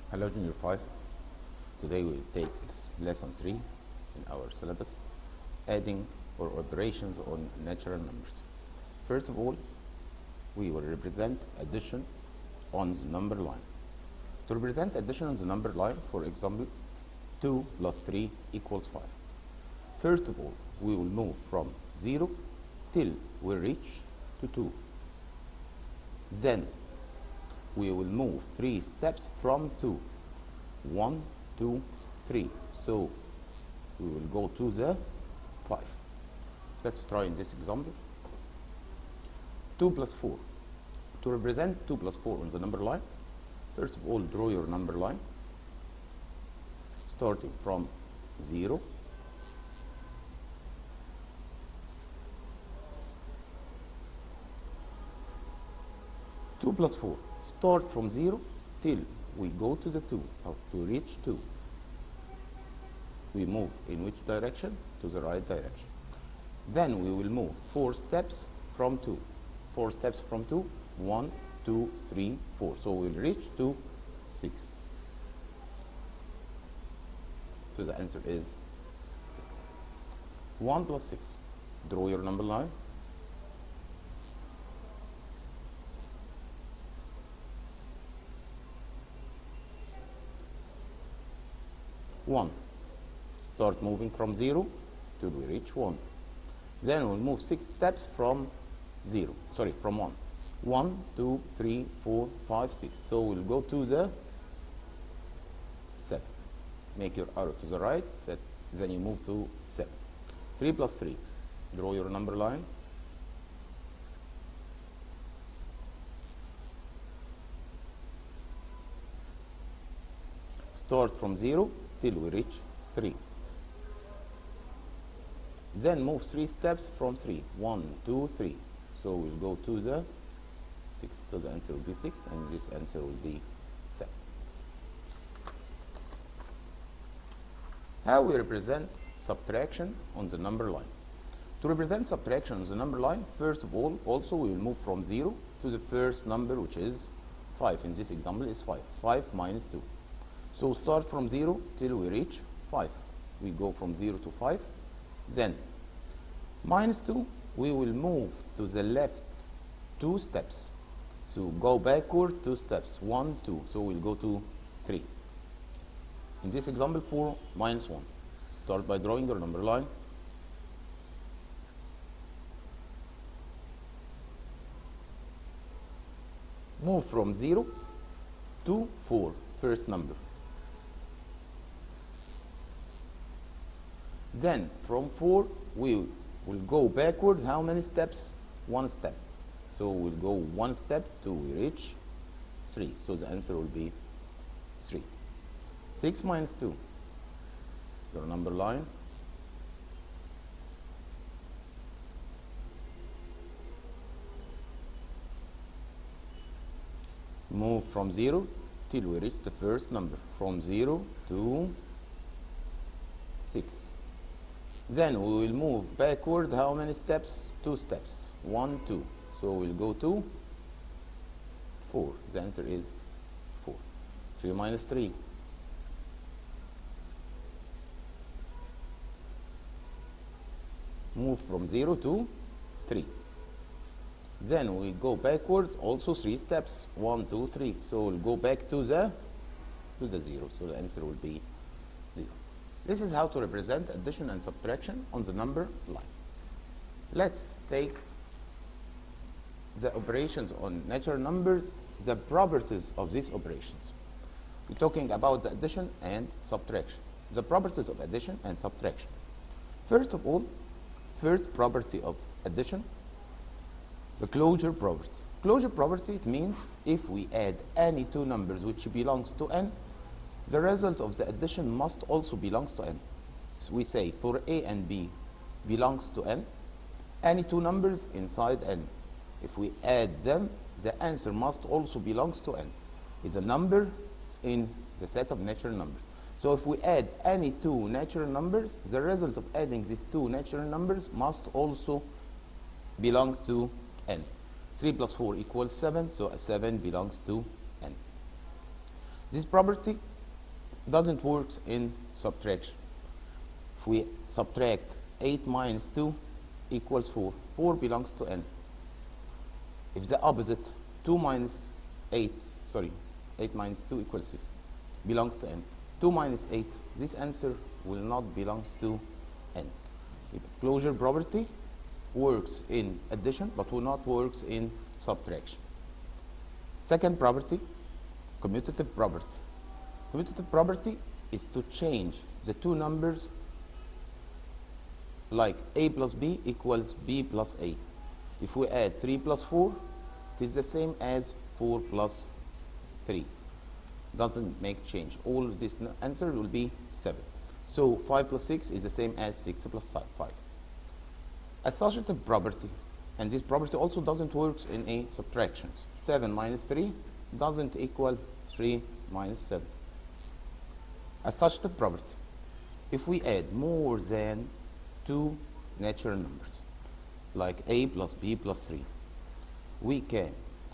Hello Junior 5. Today we will take lesson 3 in our syllabus, adding or operations on natural numbers. First of all, we will represent addition on the number line. To represent addition on the number line, for example, 2 plus 3 equals 5. First of all, we will move from 0 till we reach to 2. Then we will move 3 steps from 2. 1, 2, 3. So we will go to the 5. Let's try in this example. 2 plus 4. To represent 2 plus 4 on the number line, first of all, draw your number line, starting from 0. Two plus 4. Start from 0 till we go to the 2, or to reach 2. We move in which direction? To the right direction. Then we will move 4 steps from 2. 4 steps from 2, 1, 2, 3, 4. So we'll reach to 6. So the answer is 6. 1 plus 6. Draw your number line. 1. Start moving from 0 till we reach 1. Then we'll move 6 steps from 1. 1, 2, 3, 4, 5, 6. So we'll go to the 7. Make your arrow to the right, then you move to 7. 3 plus 3. Draw your number line. 0 till we reach 3. Then move 3 steps from 3. 1, 2, 3. So we'll go to the 6. So the answer will be 6, and this answer will be 7. How we represent subtraction on the number line? To represent subtraction on the number line, first of all, also we will move from 0 to the first number, which is 5. In this example is 5. 5 minus 2. So start from 0 till we reach 5. We go from 0 to 5. Then minus 2, we will move to the left 2 steps. So go backward 2 steps. 1, 2. So we'll go to 3. In this example, 4 minus 1. Start by drawing your number line. Move from 0 to 4, first number. Then from 4, we will go backward. How many steps? 1 step. So we'll go 1 step till we reach 3. So the answer will be 3. 6 minus 2. Your number line. Move from 0 till we reach the first number. From 0 to 6. Then we will move backward. How many steps? 2 steps. 1, 2. So we'll go to 4. The answer is 4. 3 minus 3. Move from 0 to 3. Then we go backward, also 3 steps. 1, 2, 3. So we'll go back to the 0. So the answer will be 0. This is how to represent addition and subtraction on the number line. Let's take the operations on natural numbers, the properties of these operations. We're talking about the addition and subtraction. The properties of addition and subtraction. First of all, first property of addition, the closure property. Closure property, it means if we add any 2 numbers which belongs to n, the result of the addition must also belongs to n. So we say for a and b belongs to n, any 2 numbers inside n. If we add them, the answer must also belongs to n. It's a number in the set of natural numbers. So if we add any 2 natural numbers, the result of adding these 2 natural numbers must also belong to n. 3 plus 4 equals 7, so a 7 belongs to n. This property doesn't work in subtraction. If we subtract 8 minus 2 equals 4, 4 belongs to n. If the opposite, 2 minus 8, sorry, 8 minus 2 equals 6, belongs to n. 2 minus 8, this answer will not belongs to n. Closure property works in addition, but will not works in subtraction. Second property, commutative property. Commutative property is to change the two numbers, like a plus b equals b plus a. If we add 3 plus 4, it is the same as 4 plus 3. Doesn't make change. All this answer will be 7. So 5 plus 6 is the same as 6 plus 5. Associative property, and this property also doesn't work in a subtractions. 7 minus 3 doesn't equal 3 minus 7. Associative property. If we add more than two natural numbers, like a plus b plus 3, we can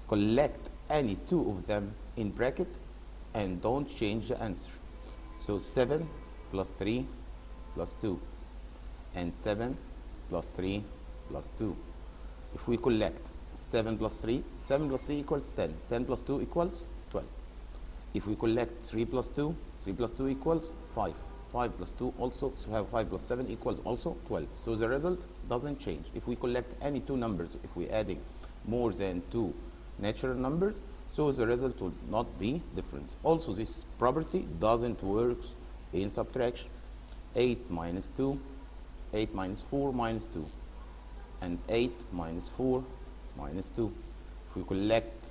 collect any two of them in bracket and don't change the answer. So 7 plus 3 plus 2, and 7 plus 3 plus 2. If we collect 7 plus 3 equals 10. 10 plus 2 equals 12. If we collect 3 plus 2 equals 5. 5 plus 2 also, so have 5 plus 7 equals also 12. So the result doesn't change. If we collect any two numbers, if we're adding more than two natural numbers, so the result will not be different. Also, this property doesn't work in subtraction. 8 minus 2, 8 minus 4 minus 2, and 8 minus 4 minus 2. If we collect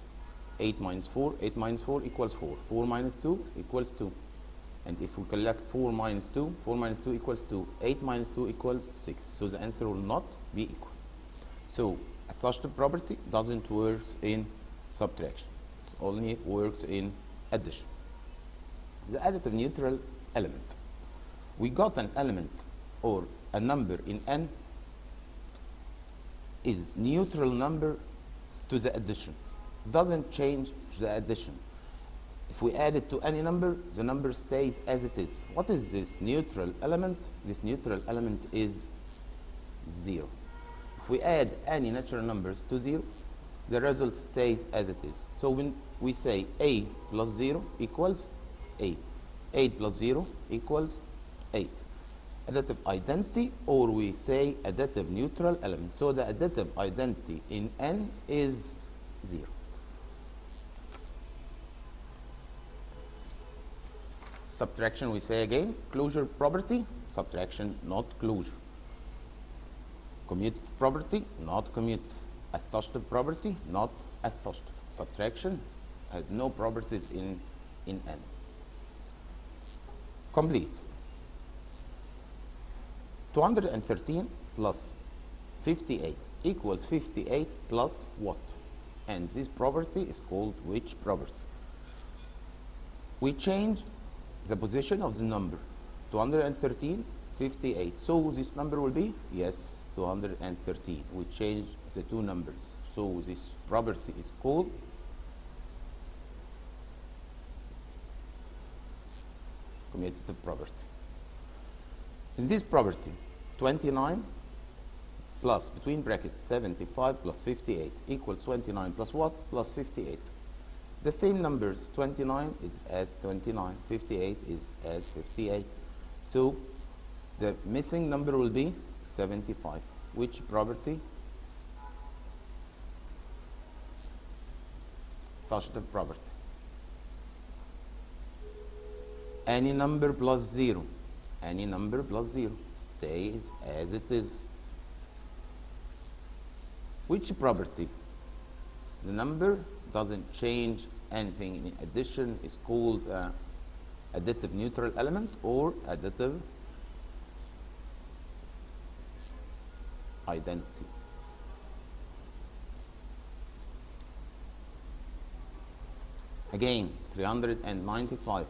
8 minus 4 equals 4. 4 minus 2 equals 2. And if we collect 4 minus 2 equals 2. 8 minus 2 equals 6. So the answer will not be equal. So associative property doesn't work in subtraction. It only works in addition. The additive neutral element. We got an element or a number in n is neutral number to the addition. Doesn't change the addition. If we add it to any number, the number stays as it is. What is this neutral element? This neutral element is 0. If we add any natural numbers to 0, the result stays as it is. So when we say a plus 0 equals a, 8 plus 0 equals 8. Additive identity, or we say additive neutral element. So the additive identity in n is 0. Subtraction, we say again, closure property, subtraction, not closure. Commutative property, not commutative. Associative property, not associative. Subtraction has no properties in n. Complete. 213 plus 58 equals 58 plus what? And this property is called which property? We change the position of the number. 213, 58. So this number will be, yes, 213. We change the two numbers. So this property is called commutative property. In this property, 29 plus, between brackets, 75 plus 58 equals 29 plus what? Plus 58. The same numbers, 29 is as 29, 58 is as 58. So the missing number will be 75. Which property? Associative property. Any number plus 0. Any number plus 0 stays as it is. Which property? The number doesn't change anything in addition is called additive neutral element or additive identity. Again, 395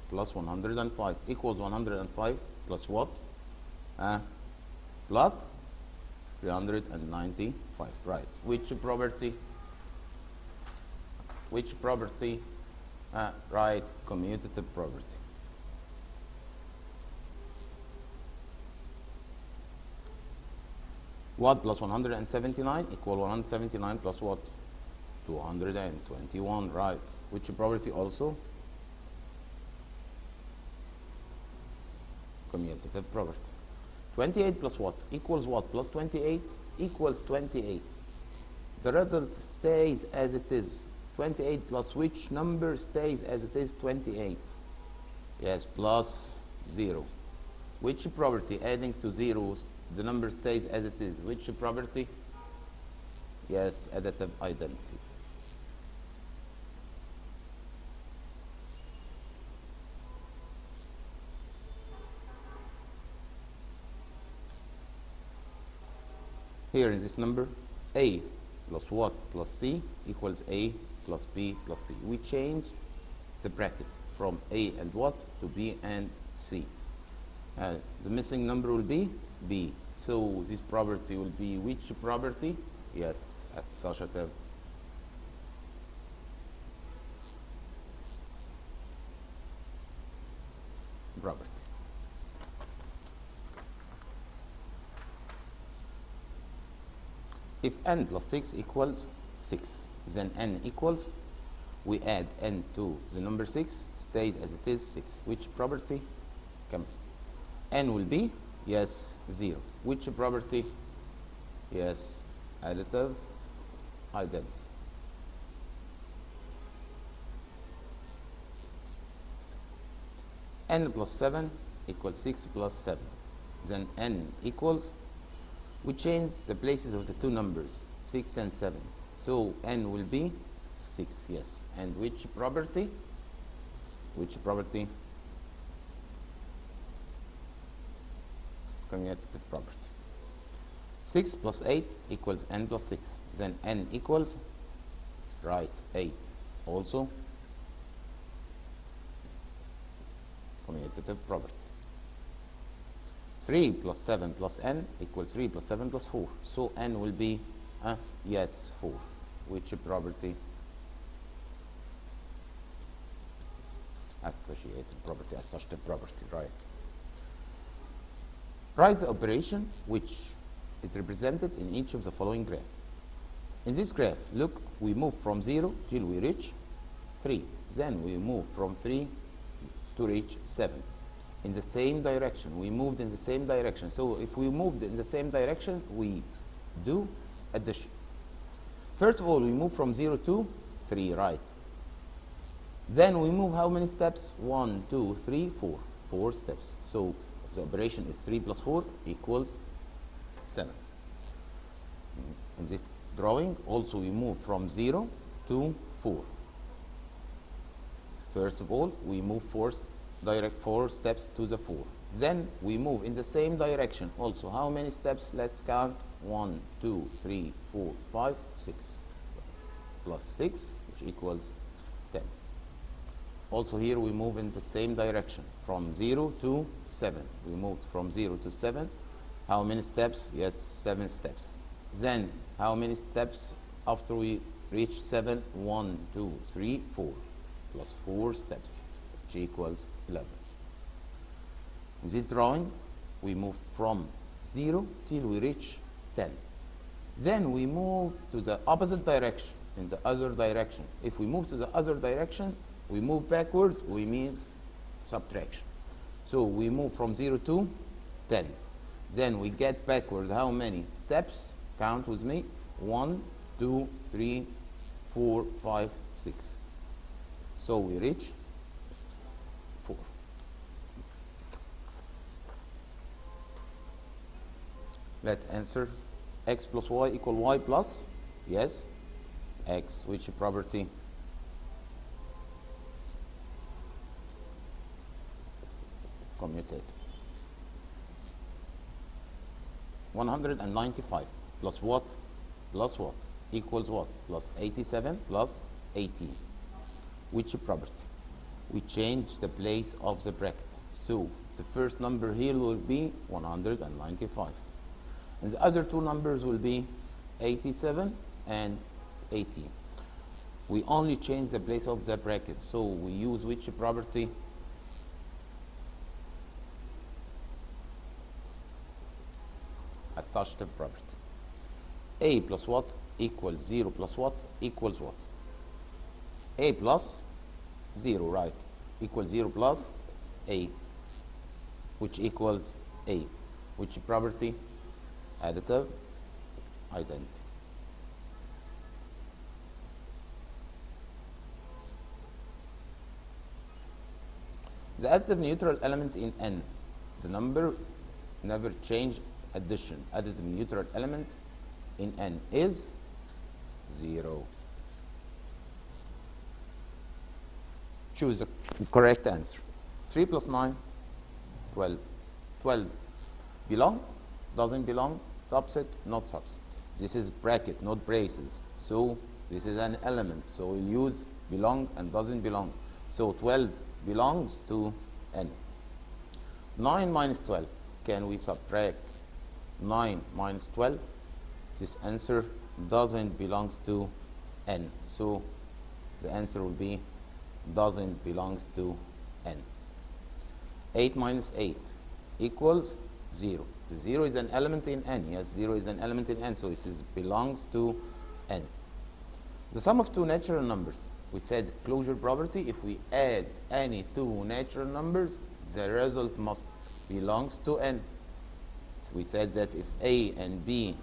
plus 105 equals 105 plus what? Plus 395, right. Which property? Which property Write commutative property. What plus 179 equal 179 plus what? 221, right? Which property also? Commutative property. 28 plus what? Equals what? Plus 28 equals 28. The result stays as it is. 28 plus which number stays as it is? 28. Yes, plus 0. Which property adding to 0, the number stays as it is? Which property? Yes, additive identity. Here in this number, A plus what plus C equals A plus B plus C. We change the bracket from A and what to B and C. The missing number will be B. So this property will be which property? Yes, associative property. If n plus 6 equals 6, then n equals, we add n to the number 6, stays as it is 6. Which property? Come. N will be, yes, 0. Which property? Yes, additive identity. N plus 7 equals 6 plus 7. Then n equals, we change the places of the two numbers, 6 and 7. So n will be 6, yes. And which property? Which property? Commutative property. 6 plus 8 equals n plus 6. Then n equals, right, 8. Also commutative property. 3 plus 7 plus n equals 3 plus 7 plus 4. So n will be, yes, 4. Which property? Associative property, right. Write the operation which is represented in each of the following graph. In this graph, look, we move from 0 till we reach 3. Then we move from 3 to reach 7. In the same direction. We moved in the same direction. So if we moved in the same direction, we do addition. First of all, we move from 0 to 3, right? Then we move how many steps? 1, 2, 3, 4. 4 steps. So the operation is 3 plus 4 equals 7. In this drawing, also we move from 0 to 4. First of all, we move 4 steps to the 4. Then we move in the same direction. Also, how many steps? Let's count. 1, 2, 3, 4, 5, 6. Plus 6, which equals 10. Also here we move in the same direction. From 0 to 7. We moved from 0 to 7. How many steps? Yes, 7 steps. Then, how many steps after we reach 7? 1, 2, 3, 4. Plus 4 steps, which equals 11. In this drawing, we move from 0 till we reach 10. Then we move to the opposite direction, in the other direction. If we move to the other direction, we move backward, we mean subtraction. So we move from 0 to 10. Then we get backward how many steps? Count with me. 1, 2, 3, 4, 5, 6. So we reach 4. Let's answer. X plus y equal y plus, yes, x. Which property? Commutative. 195 plus what? Plus what? Equals what? Plus 87 plus 18. Which property? We change the place of the bracket. So the first number here will be 195. And the other two numbers will be 87 and 18. we only change the place of the bracket. So we use which property? Associative property. A plus what equals 0 plus what equals what? A plus 0, right, equals 0 plus A, which equals A. Which property? Additive identity. The additive neutral element in N, the number never change addition. Additive neutral element in N is 0. Choose the correct answer. 3 plus 9, 12. 12 belong, doesn't belong, subset, not subset. This is bracket, not braces. So this is an element. So we'll use belong and doesn't belong. So 12 belongs to N. 9 minus 12. Can we subtract 9 minus 12? This answer doesn't belongs to N. So the answer will be doesn't belongs to N. 8 minus 8 equals 0. The 0 is an element in N. Yes, 0 is an element in N, so it is belongs to N. The sum of two natural numbers. We said closure property, if we add any two natural numbers, the result must belongs to N. So we said that if A and B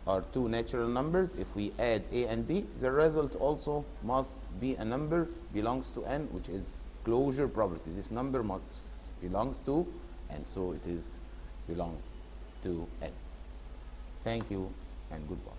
are two natural numbers, if we add A and B, the result also must be a number belongs to N, which is closure property. This number must belongs to N, so it is belong to N. Thank you and goodbye.